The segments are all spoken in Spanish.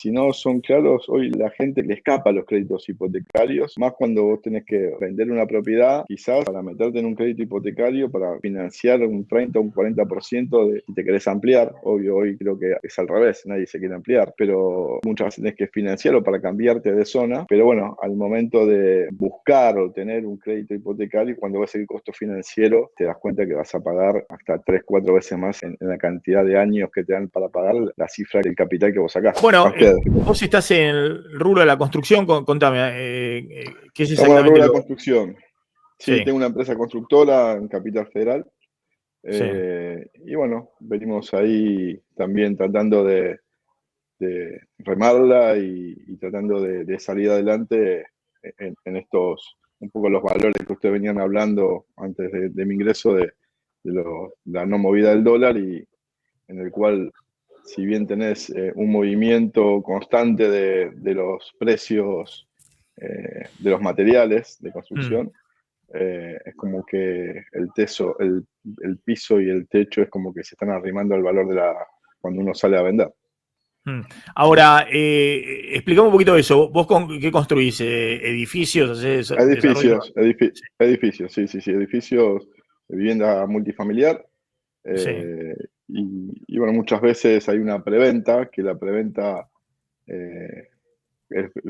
si no son claros, hoy la gente le escapa a los créditos hipotecarios, más cuando vos tenés que vender una propiedad, quizás para meterte en un crédito hipotecario, para financiar un 30 o un 40% de si te querés ampliar. Obvio, hoy creo que es al revés, nadie se quiere ampliar, pero muchas veces tenés que financiarlo para cambiarte de zona. Pero bueno, al momento de buscar o tener un crédito hipotecario, cuando ves el costo financiero, te das cuenta que vas a pagar hasta 3, 4 veces más en la cantidad de años que te dan para pagar la cifra del capital que vos sacás. Bueno, vos estás en el rubro de la construcción, contame, ¿qué es Estamos en el rubro exactamente de la construcción. Sí, Sí. tengo una empresa constructora en Capital Federal. Sí. Y bueno, venimos ahí también tratando de remarla y tratando de salir adelante en estos, un poco los valores que ustedes venían hablando antes de mi ingreso de la no movida del dólar, y en el cual, si bien tenés un movimiento constante de los precios de los materiales de construcción, es como que el piso y el techo es como que se están arrimando al valor cuando uno sale a vender. Ahora, explicame un poquito eso. ¿Vos qué construís? ¿Edificios? Edificios, edificios, sí, edificios de vivienda multifamiliar. Sí. Y bueno, muchas veces hay una preventa, que la preventa,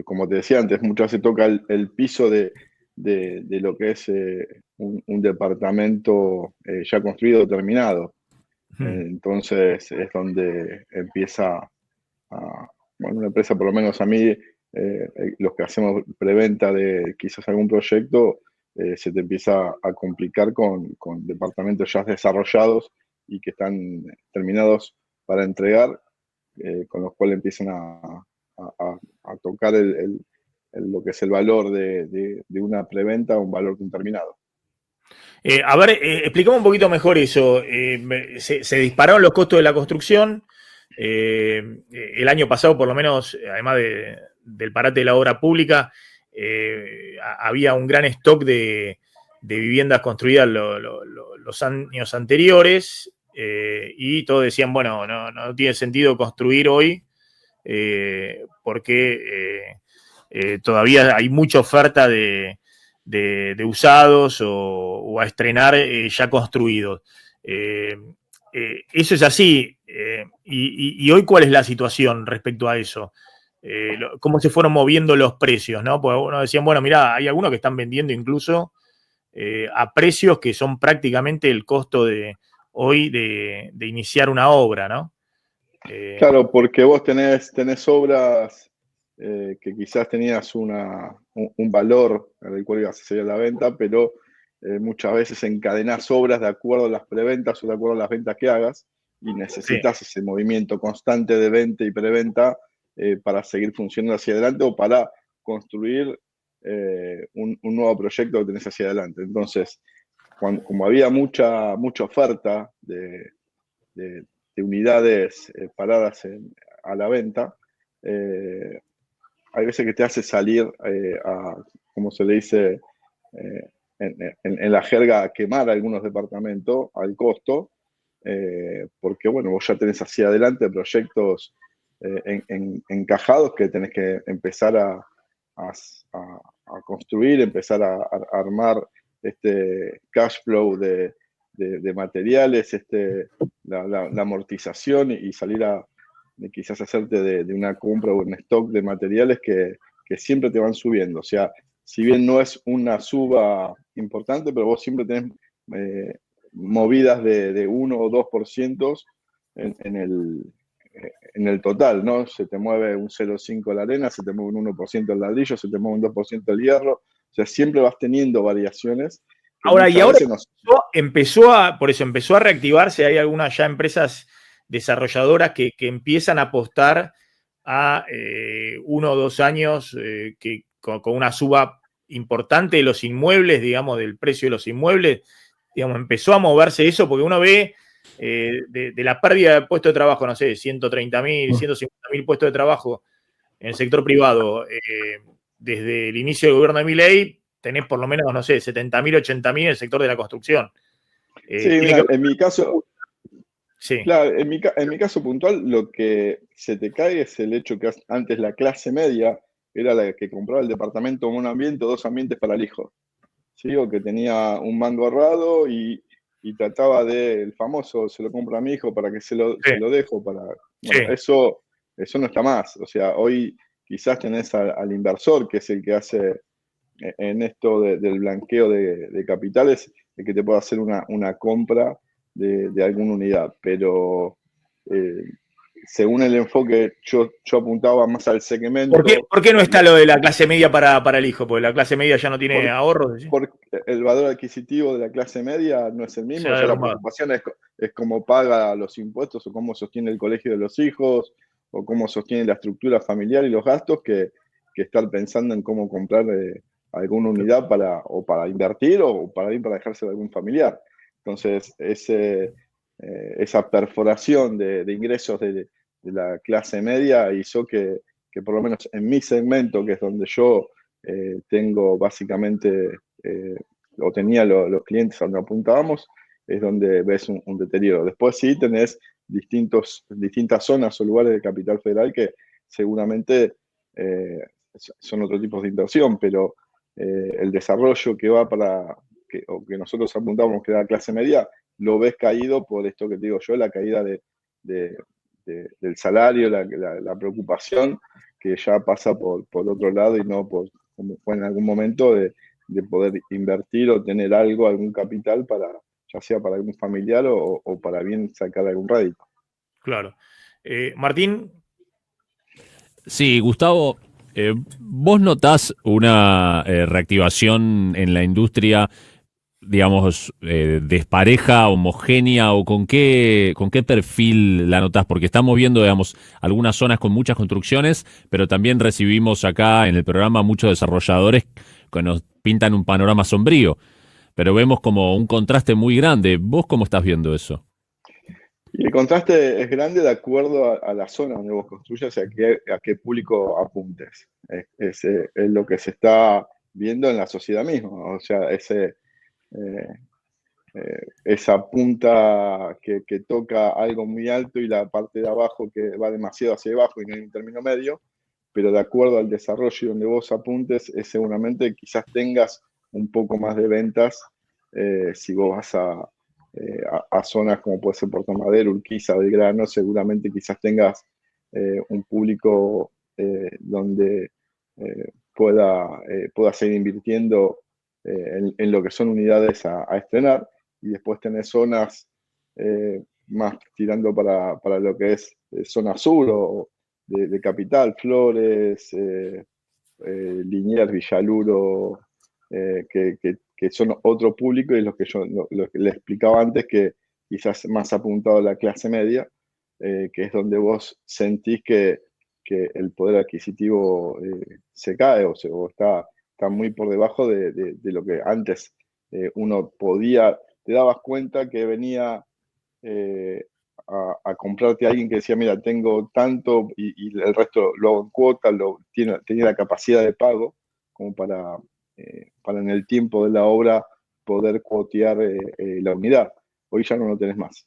como te decía antes, muchas veces toca el piso de lo que es un departamento ya construido, terminado. Entonces es donde empieza bueno, una empresa, por lo menos a mí, los que hacemos preventa de quizás algún proyecto, se te empieza a complicar con departamentos ya desarrollados y que están terminados para entregar, con los cuales empiezan a tocar lo que es el valor de una preventa a un valor de un terminado. A ver, explicame un poquito mejor eso. Se dispararon los costos de la construcción. El año pasado, por lo menos, además del parate de la obra pública, había un gran stock de viviendas construidas los años anteriores, y todos decían, bueno, no tiene sentido construir hoy, porque todavía hay mucha oferta de usados o a estrenar ya construidos. Eso es así. Y hoy, ¿cuál es la situación respecto a eso? ¿Cómo se fueron moviendo los precios, ¿no? Porque uno decían, bueno, mirá, hay algunos que están vendiendo incluso a precios que son prácticamente el costo de hoy de iniciar una obra, ¿no? Claro, porque vos tenés obras que quizás tenías un valor en el cual ibas a hacer la venta, pero muchas veces encadenás obras de acuerdo a las preventas o de acuerdo a las ventas que hagas, y necesitas ese movimiento constante de venta y preventa para seguir funcionando hacia adelante o para construir un nuevo proyecto que tenés hacia adelante. Entonces, como había mucha oferta de unidades paradas a la venta, hay veces que te hace salir como se le dice en la jerga, a quemar algunos departamentos al costo, porque bueno, vos ya tenés hacia adelante proyectos encajados que tenés que empezar a construir, empezar a armar este cash flow de materiales, la amortización, y salir de quizás hacerte de una compra o un stock de materiales que siempre te van subiendo. O sea, si bien no es una suba importante, pero vos siempre tenés movidas de 1 o 2% en el total, ¿no? Se te mueve un 0,5 la arena, se te mueve un 1% el ladrillo, se te mueve un 2% el hierro. O sea, siempre vas teniendo variaciones. Ahora por eso empezó a reactivarse. Hay algunas ya empresas desarrolladoras que empiezan a apostar a 1 o 2 años con una suba importante de los inmuebles, digamos, del precio de los inmuebles. Digamos, empezó a moverse eso, porque uno ve de la pérdida de puestos de trabajo, no sé, 130.000, 150.000 puestos de trabajo en el sector privado, desde el inicio del gobierno de Milei, tenés por lo menos, no sé, 70.000, 80.000 en el sector de la construcción. Sí, mira, en mi caso, Sí, Claro, en mi caso puntual, lo que se te cae es el hecho que antes la clase media era la que compraba el departamento con un ambiente o dos ambientes para el hijo. ¿Sí? O que tenía un mango ahorrado y trataba de, el famoso, se lo compra a mi hijo para que sí, se lo dejo para... Bueno, sí, eso no está más. O sea, hoy quizás tenés al inversor, que es el que hace en esto del blanqueo de capitales, el que te puede hacer una compra de alguna unidad. Pero eh, según el enfoque, yo apuntaba más al segmento. ¿Por qué no está lo de la clase media para el hijo? Porque la clase media ya no tiene Por, ahorros, ¿sí? porque el valor adquisitivo de la clase media no es el Se mismo, ha ya la derrumbado. preocupación es cómo paga los impuestos o cómo sostiene el colegio de los hijos o cómo sostiene la estructura familiar y los gastos que estar pensando en cómo comprar alguna unidad para invertir o para ir para dejarse de algún familiar. Entonces, esa perforación de ingresos de la clase media hizo que por lo menos en mi segmento, que es donde yo tengo básicamente, eh, o tenía los clientes a donde apuntábamos, es donde ves un deterioro. Después sí tenés distintas zonas o lugares de Capital Federal que seguramente eh, son otro tipo de inversión, pero el desarrollo que va o que nosotros apuntamos que era la clase media, lo ves caído por esto que te digo yo, la caída de, del salario, la preocupación que ya pasa por otro lado y no por, como fue en algún momento, de poder invertir o tener algo, algún capital ya sea para algún familiar o para bien sacar algún rédito. Claro. Martín, Sí, Gustavo, ¿vos notás una reactivación en la industria, digamos, despareja, homogénea o con qué perfil la notás? Porque estamos viendo, digamos, algunas zonas con muchas construcciones, pero también recibimos acá en el programa muchos desarrolladores que nos pintan un panorama sombrío, pero vemos como un contraste muy grande. ¿Vos cómo estás viendo eso? Y el contraste es grande de acuerdo a la zona donde vos construyas y a qué público apuntes. Es lo que se está viendo en la sociedad misma. O sea, eh, esa punta que toca algo muy alto y la parte de abajo que va demasiado hacia abajo y no hay un término medio, pero de acuerdo al desarrollo y donde vos apuntes, es seguramente quizás tengas un poco más de ventas si vos vas a zonas como puede ser Puerto Madero, Urquiza, Belgrano, seguramente quizás tengas un público donde pueda seguir invirtiendo en lo que son unidades a estrenar y después tenés zonas más tirando para lo que es zona sur o de Capital, Flores, Liniers, Villaluro, que son otro público y los que yo lo que le explicaba antes, que quizás más apuntado a la clase media, que es donde vos sentís que el poder adquisitivo se cae o está muy por debajo de lo que antes uno podía, te dabas cuenta que venía eh, a comprarte a alguien que decía, mira, tengo tanto y el resto lo hago en cuota, tenía la capacidad de pago como para en el tiempo de la obra poder cuotear la unidad. Hoy ya no lo tenés más.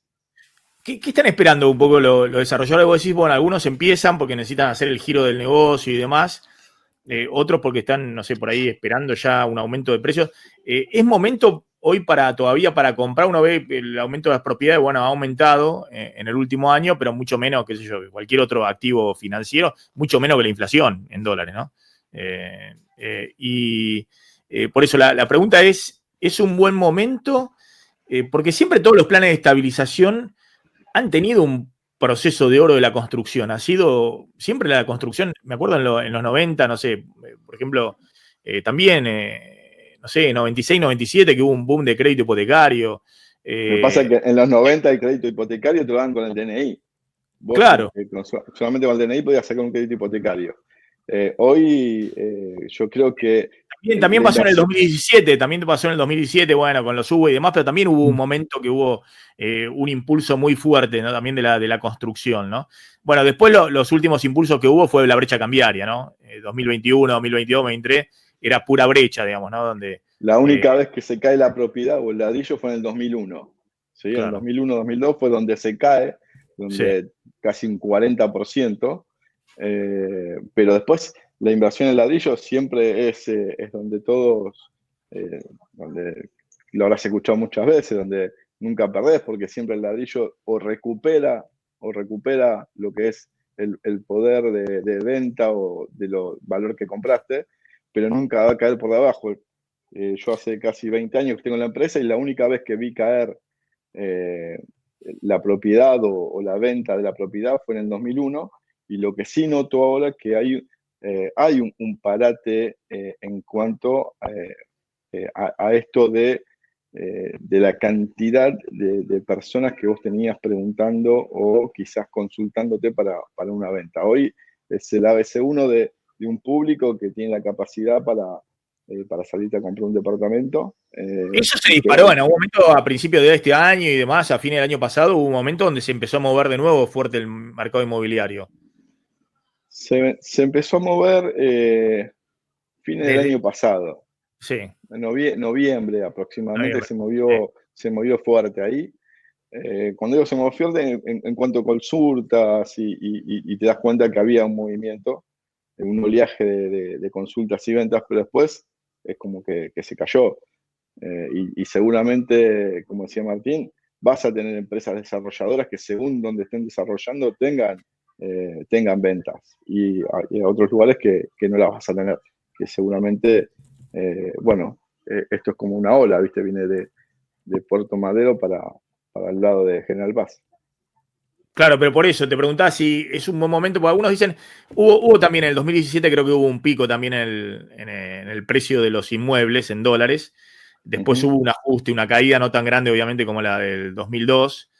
¿qué están esperando un poco los desarrolladores? Vos decís, bueno, algunos empiezan porque necesitan hacer el giro del negocio y demás, otros porque están, no sé, por ahí esperando ya un aumento de precios. ¿Es momento hoy todavía para comprar? Uno ve el aumento de las propiedades, bueno, ha aumentado en el último año, pero mucho menos, qué sé yo, que cualquier otro activo financiero, mucho menos que la inflación en dólares, ¿no? Por eso la pregunta ¿es un buen momento? Porque siempre todos los planes de estabilización han tenido un proceso de oro de la construcción. Ha sido siempre la construcción, me acuerdo en los 90, no sé, por ejemplo, también, no sé, 96, 97, que hubo un boom de crédito hipotecario. Me pasa que en los 90 el crédito hipotecario te lo dan con el DNI. Vos Claro, solamente con el DNI podías sacar un crédito hipotecario. Hoy yo creo que también la pasó en el inversión, 2017, bueno, con los UBA y demás, pero también hubo un momento que hubo un impulso muy fuerte, ¿no? También de la construcción, ¿no? Bueno, después los últimos impulsos que hubo fue la brecha cambiaria, ¿no? 2021, 2022, 2023, era pura brecha, digamos, ¿no? Donde, la eh, única vez que se cae la propiedad o el ladrillo fue en el 2001. ¿sí? En Claro. 2001-2002 fue donde se cae, donde casi un 40%, pero después la inversión en ladrillo siempre es donde todos, donde lo habrás escuchado muchas veces, donde nunca perdés, porque siempre el ladrillo o recupera lo que es el poder de venta o de lo valor que compraste, pero nunca va a caer por debajo. Yo hace casi 20 años que tengo en la empresa y la única vez que vi caer la propiedad o la venta de la propiedad fue en el 2001, y lo que sí noto ahora es que hay un parate en cuanto a esto de la cantidad de personas que vos tenías preguntando o quizás consultándote para una venta. Hoy es el ABC1 de un público que tiene la capacidad para salirte a comprar un departamento. Eso se disparó en algún momento a principios de este año y demás, a fines del año pasado, hubo un momento donde se empezó a mover de nuevo fuerte el mercado inmobiliario. Se empezó a mover fines del año pasado. Sí. En noviembre aproximadamente. Noviembre. Se movió fuerte ahí. Cuando digo se movió fuerte, en cuanto consultas y te das cuenta que había un movimiento, un oleaje de consultas y ventas, pero después es como que se cayó. Y seguramente, como decía Martín, vas a tener empresas desarrolladoras que según donde estén desarrollando tengan ventas. Y hay otros lugares que no las vas a tener, que seguramente, esto es como una ola, ¿viste? Viene de Puerto Madero para el lado de General Paz. Claro, pero por eso te preguntaba si es un buen momento, porque algunos dicen, hubo también en el 2017, creo que hubo un pico también en el precio de los inmuebles en dólares. Después hubo un ajuste, una caída no tan grande, obviamente, como la del 2002.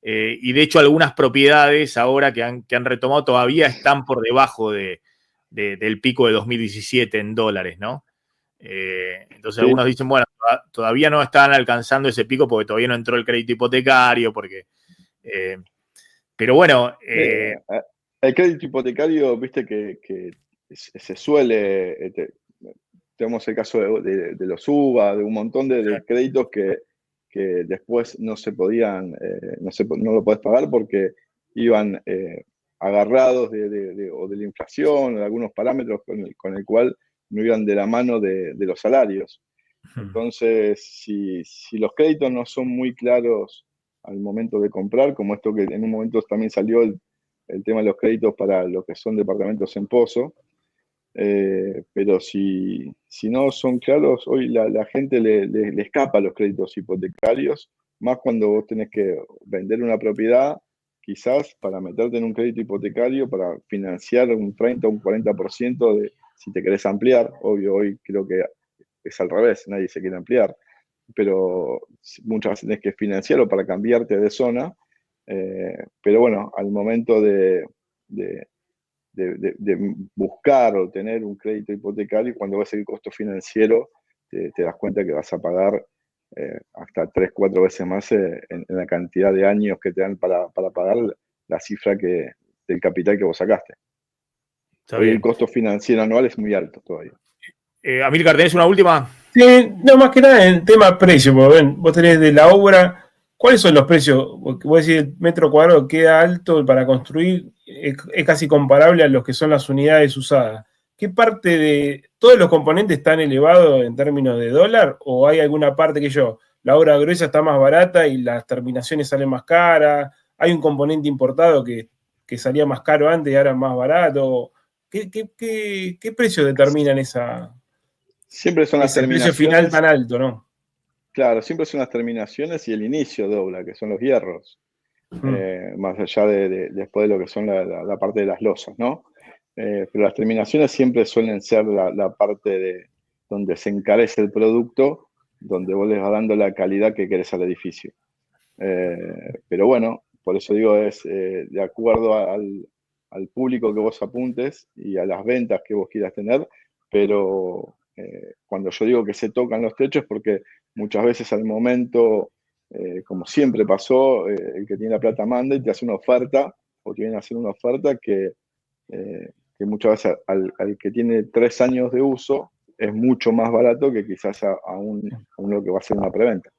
Y de hecho, algunas propiedades ahora que han retomado todavía están por debajo del pico de 2017 en dólares, ¿no? Entonces Sí. algunos dicen, bueno, todavía no están alcanzando ese pico porque todavía no entró el crédito hipotecario, porque... pero bueno... el crédito hipotecario, viste que se suele... tenemos el caso de los UBA, de un montón de créditos que después no se podían, no lo podés pagar porque iban agarrados o de la inflación o de algunos parámetros con el cual no iban de la mano de los salarios. Entonces, si los créditos no son muy claros al momento de comprar, como esto que en un momento también salió el tema de los créditos para lo que son departamentos en pozo, pero si no son claros, hoy la gente le escapa a los créditos hipotecarios, más cuando vos tenés que vender una propiedad, quizás para meterte en un crédito hipotecario, para financiar un 30 o un 40% de si te querés ampliar. Obvio, hoy creo que es al revés, nadie se quiere ampliar, pero muchas veces tenés que financiarlo para cambiarte de zona, pero bueno, al momento de buscar o tener un crédito hipotecario, cuando ves el costo financiero, te das cuenta que vas a pagar hasta 3-4 veces más en la cantidad de años que te dan para pagar la cifra del capital que vos sacaste. Hoy el costo financiero anual es muy alto todavía. Amílcar, ¿tenés una última? Sí, no, más que nada en tema precio, porque ven, vos tenés de la obra, ¿cuáles son los precios? Porque vos decís, el metro cuadrado queda alto para construir, es casi comparable a los que son las unidades usadas. ¿Qué parte de todos los componentes están elevados en términos de dólar? ¿O hay alguna parte la obra gruesa está más barata y las terminaciones salen más caras? ¿Hay un componente importado que salía más caro antes y ahora es más barato? ¿Qué precio determinan esa... Siempre son las terminaciones. Precio final tan alto, ¿no? Claro, siempre son las terminaciones y el inicio de obra, que son los hierros. Más allá después de lo que son la parte de las losas, ¿no? Pero las terminaciones siempre suelen ser la parte donde se encarece el producto, donde vos les vas dando la calidad que querés al edificio. Pero bueno, por eso digo, es de acuerdo al público que vos apuntes y a las ventas que vos quieras tener, pero cuando yo digo que se tocan los techos, porque muchas veces al momento, como siempre pasó, el que tiene la plata manda y te hace una oferta, o te viene a hacer una oferta que muchas veces al que tiene 3 años de uso es mucho más barato que quizás a uno que va a hacer una preventa.